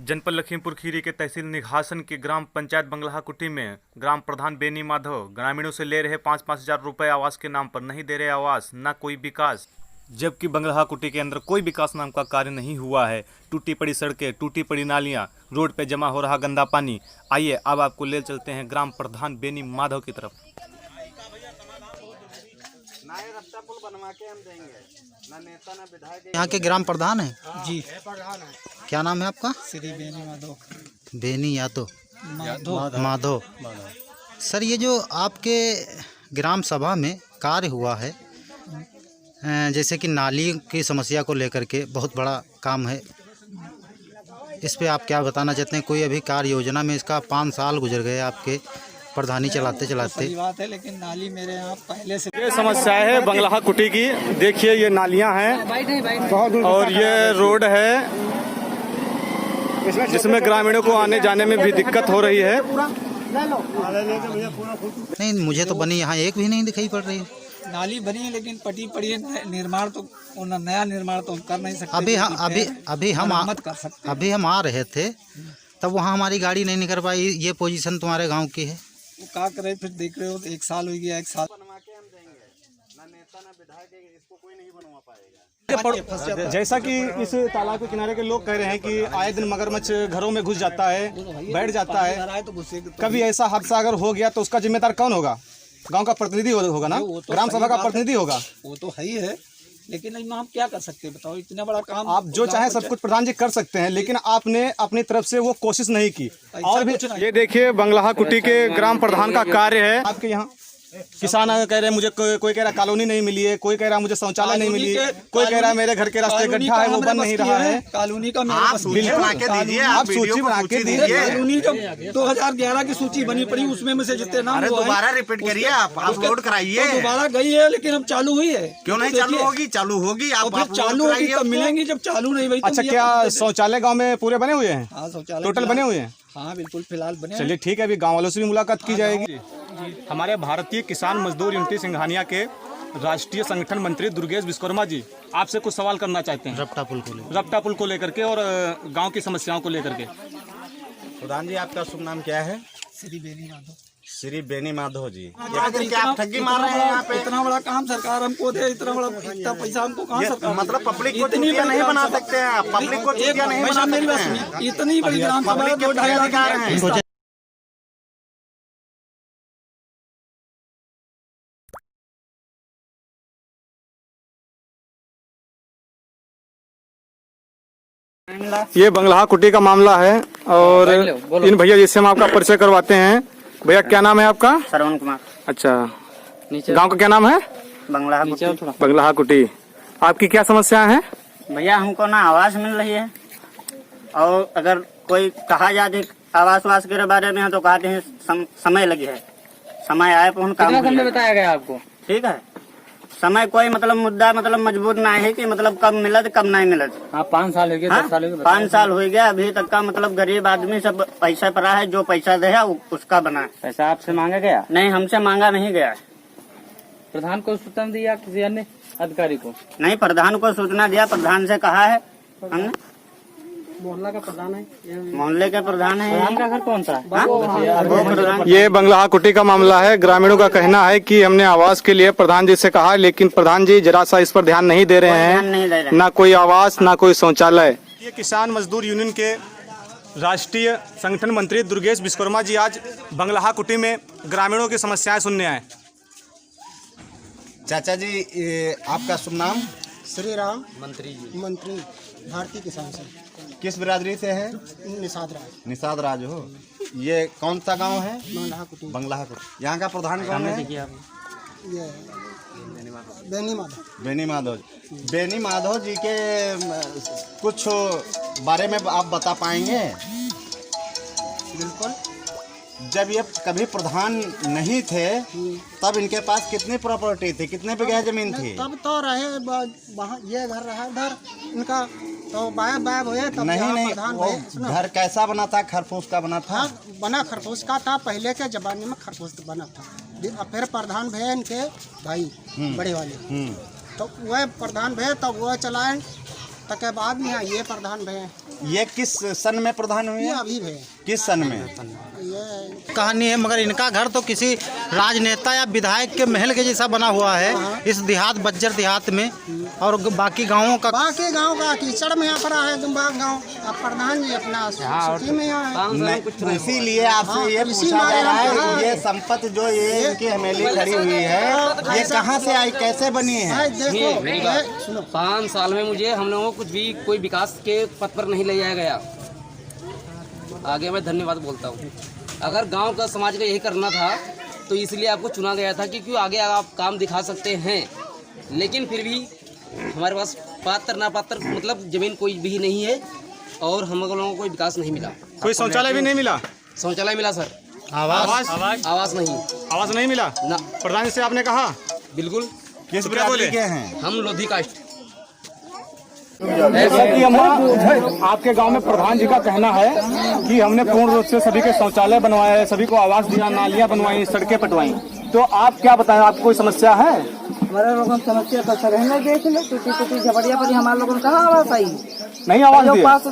जनपद लखीमपुर खीरी के तहसील निघासन की ग्राम पंचायत बंगलाहा कुटी में ग्राम प्रधान बेनी माधव ग्रामीणों से ले रहे 5-5 हजार रुपए आवास के नाम पर नहीं दे रहे आवास, न कोई विकास, जबकि बंगलाहा कुटी के अंदर कोई विकास नाम का कार्य नहीं हुआ है। टूटी पड़ी सड़कें, टूटी पड़ी नालियां, रोड पे जमा हो रहा गंदा पानी। आइए अब आपको ले चलते हैं ग्राम प्रधान बेनी माधव की तरफ। यहाँ के ग्राम प्रधान है जी। क्या नाम है आपका? श्री बेनी माधव। बेनी माधव। सर, ये जो आपके ग्राम सभा में कार्य हुआ है, जैसे कि नाली की समस्या को लेकर के बहुत बड़ा काम है, इस पे आप क्या बताना चाहते हैं? कोई अभी कार्य योजना में इसका 5 साल गुजर गए आपके प्रधानी चलाते चलाते। सही बात है, लेकिन नाली मेरे यहाँ पहले से ये समस्या है बंगलाहा कुटी की। देखिए ये नालियां हैं और ये रोड है जिसमें ग्रामीणों को आने जाने में भी दिक्कत हो रही है। नहीं, मुझे तो बनी यहाँ एक भी नहीं दिखाई पड़ रही। नाली बनी है लेकिन पटी पड़ी है। निर्माण तो नया निर्माण तो हम कर नहीं सकते। अभी हम आ रहे थे तब वहाँ हमारी गाड़ी नहीं निकल पाई। ये पोजीशन तुम्हारे गांव की है। वो क्या करे, फिर देख रहे हो 1 साल हो गया। 1 साल जैसा कि इस तालाब के किनारे के लोग कह रहे हैं कि आए दिन मगरमच्छ घरों में घुस जाता है, बैठ जाता है। कभी ऐसा हादसा अगर हो गया तो उसका जिम्मेदार कौन होगा? गांव का प्रतिनिधि होगा ना, ग्राम सभा का प्रतिनिधि होगा। वो तो है ही है, लेकिन हम क्या कर सकते हैं बताओ? इतना बड़ा काम आप जो चाहे सब कुछ प्रधान जी कर सकते हैं, लेकिन आपने अपनी तरफ से वो कोशिश नहीं की। और भी ये देखिए बंगलाहा कुटी के ग्राम प्रधान का कार्य है। आपके यहाँ किसान कह रहे हैं मुझे, कोई कह रहा कॉलोनी नहीं मिली है, कोई कह रहा मुझे शौचालय नहीं मिली, कोई कह रहा है मेरे घर के रास्ते गड्ढा है वो बन नहीं रहा है। कॉलोनी का आप सूची बना के दीजिए। कॉलोनी जब 2011 की सूची बनी पड़ी, उसमें में से जितने नाम दोबारा रिपीट करिए, आप अपलोड कराइए। दोबारा गई है लेकिन अब चालू हुई है। क्यों नहीं चालू होगी? चालू होगी। आप चालू होगी तब मिलेंगी, जब चालू नहीं हुई। अच्छा, क्या शौचालय गाँव में पूरे बने हुए हैं? हाँ, शौचालय टोटल बने हुए हैं। हाँ बिल्कुल, फिलहाल बने। चलिए ठीक है, अभी गांव वालों से भी मुलाकात की जाएगी। हमारे भारतीय किसान मजदूर यूनिटी सिंघानिया के राष्ट्रीय संगठन मंत्री दुर्गेश विश्वकर्मा जी आपसे कुछ सवाल करना चाहते हैं रपटा पुल को लेकर के और गांव की समस्याओं को लेकर के। प्रधान जी, आपका शुभ नाम क्या है? श्री बेनी माधव। श्री बेनी माधव जी, क्या आप ठगी मार रहे हैं यहाँ पे? इतना बड़ा काम सरकार हमको दे, इतना पैसा हमको कहाँ सरकार? मतलब पब्लिक को चूतिया नहीं बना सकते हैं आप। पब्लिक को चूतिया नहीं बना सकते हैं। इतनी बड़ी ग्राम सभा 2-2.5 लाख हैं। ये बंगलाहा कुटी का मामला है और इन भैया जिससे हम आपका परिचय करवाते हैं। भैया क्या नाम है आपका? श्रवण कुमार। अच्छा, गांव का क्या नाम है? बंगलाहा कुटी। आपकी क्या समस्या है? भैया हमको ना आवास मिल रही है, और अगर कोई कहा जाए आवास वास के बारे में तो कहते हैं समय लगी है। समय आए तो काम बताया गया आपको? ठीक है, समय कोई मतलब मुद्दा मतलब मजबूत ना है कि मतलब कब मिलत कब नहीं मिलत। हाँ, 5 साल हो गया। 5 साल हो गया, अभी तक का मतलब गरीब आदमी सब पैसा पड़ा है। जो पैसा दे उसका बना। पैसा आपसे मांगा गया? नहीं, हमसे मांगा नहीं गया। प्रधान को सूचना दिया किसी अन्य अधिकारी को? नहीं, प्रधान को सूचना दिया, प्रधान से कहा है हमने। मोहल्ला का प्रधान है, मोहल्ले का प्रधान है। प्रधान का घर कौन सा है? ये बंगलाहा कुटी का मामला है। ग्रामीणों का कहना है कि हमने आवास के लिए प्रधान जी से कहा, लेकिन प्रधान जी जरा सा इस पर ध्यान नहीं दे रहे हैं। ना कोई आवास, ना कोई शौचालय। ये किसान मजदूर यूनियन के राष्ट्रीय संगठन मंत्री दुर्गेश विश्वकर्मा जी आज बंगलाहा कुटी में ग्रामीणों की समस्याएं सुनने आए। चाचा जी, आपका शुभ नाम? श्री राम मंत्री भारतीय किसान संघ। किस बिरादरी से है? निषाद राज हो। ये कौन सा गांव है? बंगलाहा कुटी। यहाँ का प्रधान कौन है? ये बेनी माधव जी के कुछ बारे में आप बता पाएंगे? बिल्कुल। जब ये कभी प्रधान नहीं थे तब इनके पास कितनी प्रॉपर्टी थी, कितने बीघा जमीन थी? तब तो रहे वहाँ, ये घर रहा इधर इनका, तो बाया हुए तब नहीं, वो घर कैसा बना था? खरफूस का बना था? बना खरफूस का था, पहले के जमाने में खरफूस बना था। फिर प्रधान भैया इनके भाई बड़े वाले, तो वह प्रधान भैया तब वह चलाए, तक बाद में ये प्रधान भैया। ये किस सन में प्रधान हुए? ये अभी भैया किस सन में? ये कहानी है, मगर इनका घर तो किसी राजनेता या विधायक के महल के जैसा बना हुआ है इस देहात, बज्जर देहात में। और बाकी गांवों का कीचड़ में यहाँ पर है गाँव। अब प्रधान जी अपना सिटी में यहाँ है। इसीलिए आपसे ये पूछा जा रहा है, ये संपत्ति जो ये इनकी हवेली खड़ी हुई है, ये कहाँ से आई, कैसे बनी है? देखो सुनो, 5 साल में मुझे हम लोगों को कुछ भी कोई विकास के पथ पर नहीं ले जाया गया। आगे मैं धन्यवाद बोलता हूँ। अगर गांव का समाज का यही करना था तो इसलिए आपको चुना गया था कि क्यों आगे आप काम दिखा सकते हैं, लेकिन फिर भी हमारे पास पात्र ना पात्र मतलब जमीन कोई भी नहीं है और हम लोगों को कोई विकास नहीं मिला। कोई शौचालय भी नहीं मिला? शौचालय मिला सर, आवास आवास नहीं, आवास नहीं मिला ना। प्रधान जी से आपने कहा? बिल्कुल। किस क्या बोले? के हैं? हम लोधी कास्ट। जैसा कि अम्मा आपके गांव में प्रधान जी का कहना है कि हमने पूर्ण रूप से सभी के शौचालय बनवाए, सभी को आवास दिया, नालियां बनवाई, सड़कें पटवाई, तो आप क्या बताएं, आपको कोई समस्या है? हमारे लोगों की समस्या तो रहने देख लो, टूटी झपड़िया पर हमारे लोगों को कहाँ आवास आई? नहीं आवास दिए? पास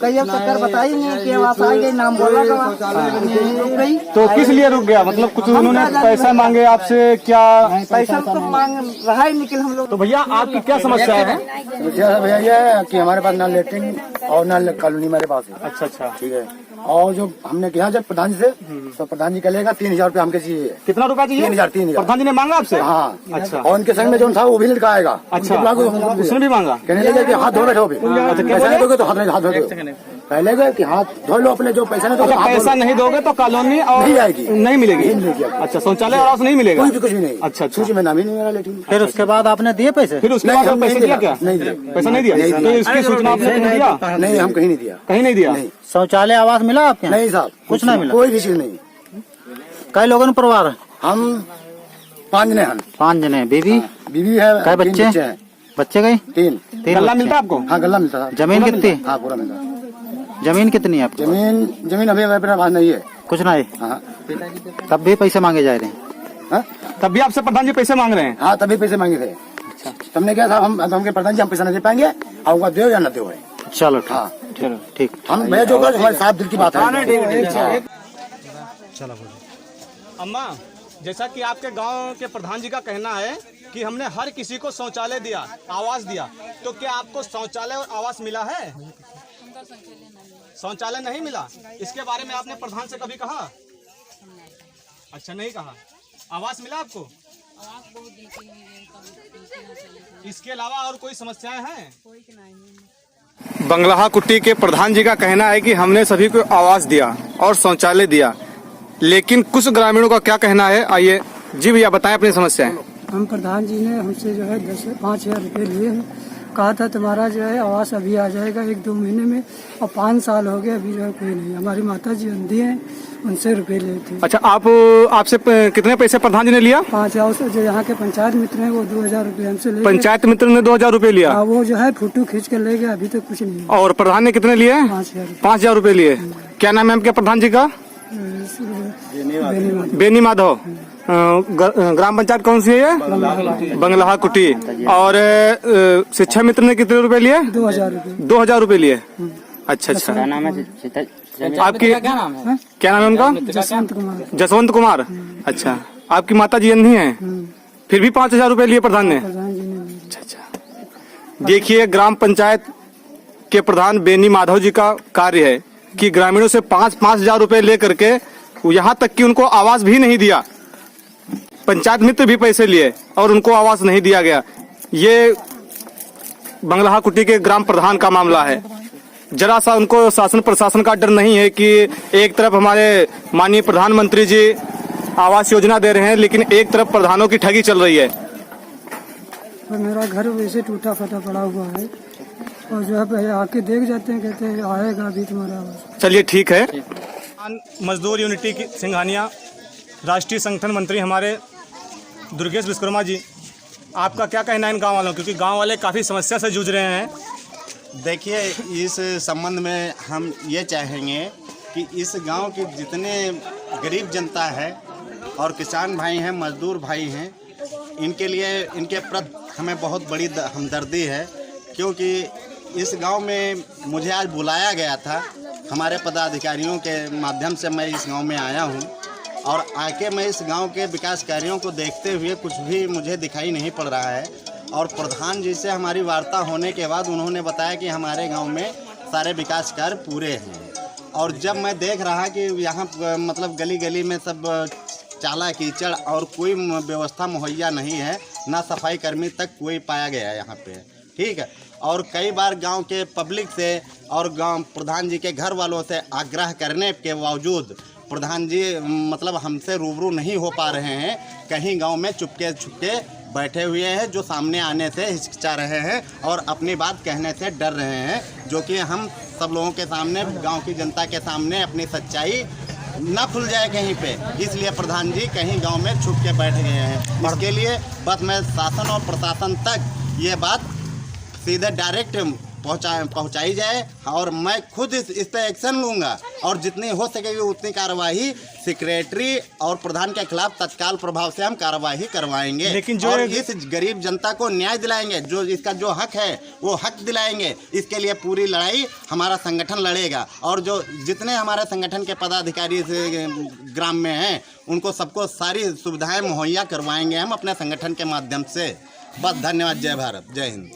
कई चक्कर बताई नहीं कि आवास आई गई, नाम बोला रुक गई। तो किस लिए रुक गया? मतलब कुछ उन्होंने पैसा मांगे आपसे क्या? पैसा तो मांग रहा ही निकल हम लोग। तो भैया आपकी क्या समस्या है? समस्या भैया ये है कि हमारे पास ना लेटरिन और ना कॉलोनी हमारे पास है। अच्छा ठीक है। और जो हमने किया जब प्रधान जी से, तो प्रधान जी कहेगा 3000 रुपये हमके चाहिए। कितना रुपया चाहिए? 3000। प्रधान जी ने मांगा आपसे? हाँ। अच्छा। और उनके संग में जो था वो भी लड़का आएगा। अच्छा, उसने भी मांगा? कहने लगे कि हाथ धो बैठो, पैसा नहीं दोगे तो हाथ धो दो। पहले गए कि हाथ धो लो अपने, जो पैसा नहीं दोगे पैसा नहीं दोगे तो कॉलोनी और नहीं आएगी, नहीं मिलेगी। अच्छा, शौचालय आवास नहीं मिलेगा? कुछ भी नहीं। अच्छा, सूची में नाम ही नहीं मेरा लेटरिन। फिर उसके बाद आपने दिए पैसे? फिर उसके बाद पैसे दिया क्या? नहीं दिया। पैसा नहीं दिया? तो इसकी सूचना आपने कहीं दिया? नहीं, हम कहीं नहीं दिया। कहीं नहीं दिया? शौचालय आवास मिला आपके? नहीं साहब, कुछ नहीं मिला, कोई भी चीज नहीं। कई लोगों परिवार? हम 5 जने हैं। 5 जने। बीवी बीवी है? कई बच्चे? बच्चे गए? 3। गल्ला मिलता आपको? हाँ, गल्ला मिलता था। जमीन कितनी? हाँ, पूरा मिलता। जमीन कितनी है आपकी? जमीन अभी मेरे पास नहीं है। कुछ नहीं? हाँ। तब भी पैसे मांगे जा रहे हैं? हाँ? तब भी आपसे प्रधान जी पैसे मांग रहे हैं? हाँ, तभी पैसे मांगे थे। अच्छा। तुमने क्या साहब, हम प्रधान जी हम पैसा नहीं दे पाएंगे, आपका दो या न दो है। चलो हाँ, चलो ठीक। हम मैं जो कर हमारे साहब दिल की बात है। चलो अम्मा, जैसा कि आपके गांव के प्रधान जी का कहना है कि हमने हर किसी को शौचालय दिया, आवास दिया, तो क्या आपको शौचालय और आवास मिला है? शौचालय नहीं मिला। इसके बारे में आपने प्रधान से कभी कहा? अच्छा, नहीं कहा। आवास मिला आपको? इसके अलावा और कोई समस्याएं हैं? बंगलाहा कुट्टी के प्रधान जी का कहना है कि हमने सभी को आवास दिया और शौचालय दिया, लेकिन कुछ ग्रामीणों का क्या कहना है, आइए जी भैया बताएं अपनी समस्याएं। हम प्रधान जी ने हमसे जो है 10 से 5,000 रुपये लिए हैं, कहा था तुम्हारा जो है आवास अभी आ जाएगा 1-2 महीने में, और 5 साल हो गए अभी जो है कोई नहीं। हमारी माता जी अंधी हैं, उनसे रुपए लिए थे। अच्छा, आपसे कितने पैसे प्रधान जी ने लिया? 5,000 से जो यहाँ के पंचायत मित्र हैं वो 2,000 रुपये हमसे ले। पंचायत मित्र ने 2,000 रुपये लिया? वो जो है फोटो खींच कर ले गए, अभी तक कुछ नहीं। और प्रधान ने कितने लिए? 5,000 रुपये लिए। क्या नाम है आपके प्रधान जी का? बेनी माधव। ग्राम पंचायत कौन सी है ये? बंगलाहा कुटी। और शिक्षा मित्र ने कितने रुपए लिए? 2,000 रुपये। 2,000 रुपये लिए। अच्छा। क्या नाम है? आपकी क्या नाम है उनका? जसवंत कुमार। अच्छा, आपकी माता जी अंधी हैं, फिर भी 5,000 रुपये लिए प्रधान ने? अच्छा। देखिए, ग्राम पंचायत के प्रधान बेनी माधव जी का कार्य है कि ग्रामीणों से 5,000 रुपये ले करके यहाँ तक कि उनको आवास भी नहीं दिया। पंचायत मित्र भी पैसे लिए और उनको आवास नहीं दिया गया। ये बंगलाहा कुटी के ग्राम प्रधान का मामला है। जरा सा उनको शासन प्रशासन का डर नहीं है कि एक तरफ हमारे माननीय प्रधानमंत्री जी आवास योजना दे रहे हैं, लेकिन एक तरफ प्रधानों की ठगी चल रही है। और मेरा घर वैसे टूटा फटा पड़ा हुआ है, और जो है आके देख जाते हैं, कहते हैं आएगा अभी तुम्हारा आवास। चलिए ठीक है। मजदूर यूनिटी की सिंघानिया राष्ट्रीय संगठन मंत्री हमारे दुर्गेश विश्वकर्मा जी, आपका क्या कहना है इन गांव वालों, क्योंकि गांव वाले काफ़ी समस्या से जूझ रहे हैं? देखिए, इस संबंध में हम ये चाहेंगे कि इस गांव के जितने गरीब जनता है और किसान भाई हैं, मजदूर भाई हैं, इनके लिए इनके प्रति हमें बहुत बड़ी हमदर्दी है, क्योंकि इस गांव में मुझे आज बुलाया गया था। हमारे पदाधिकारियों के माध्यम से मैं इस गांव में आया हूं और आके मैं इस गांव के विकास कार्यों को देखते हुए कुछ भी मुझे दिखाई नहीं पड़ रहा है। और प्रधान जी से हमारी वार्ता होने के बाद उन्होंने बताया कि हमारे गांव में सारे विकास कार्य पूरे हैं। और जब मैं देख रहा कि यहाँ मतलब गली गली में सब चाला कीचड़ और कोई व्यवस्था मुहैया नहीं है, ना सफाई कर्मी तक कोई पाया गया है यहाँ पे, ठीक है। और कई बार गांव के पब्लिक से और गांव प्रधान जी के घर वालों से आग्रह करने के बावजूद प्रधान जी मतलब हमसे रूबरू नहीं हो पा रहे हैं। कहीं गांव में चुपके छुपके बैठे हुए हैं, जो सामने आने से हिचकिचा रहे हैं और अपनी बात कहने से डर रहे हैं, जो कि हम सब लोगों के सामने, गांव की जनता के सामने अपनी सच्चाई ना खुल जाए कहीं पे, इसलिए प्रधान जी कहीं गांव में छुप के बैठ गए हैं। इसके लिए बस मैं शासन और प्रशासन तक ये बात सीधे डायरेक्ट पहुंचाई जाए और मैं खुद इस पे एक्शन लूंगा और जितनी हो सकेगी उतनी कार्रवाई सेक्रेटरी और प्रधान के खिलाफ तत्काल प्रभाव से हम कार्रवाई करवाएंगे। लेकिन जो और इस गरीब जनता को न्याय दिलाएंगे, जो इसका जो हक है वो हक दिलाएंगे। इसके लिए पूरी लड़ाई हमारा संगठन लड़ेगा और जो जितने हमारे संगठन के पदाधिकारी ग्राम में हैं उनको सबको सारी सुविधाएं मुहैया करवाएंगे हम अपने संगठन के माध्यम से। बस धन्यवाद। जय भारत, जय हिंद।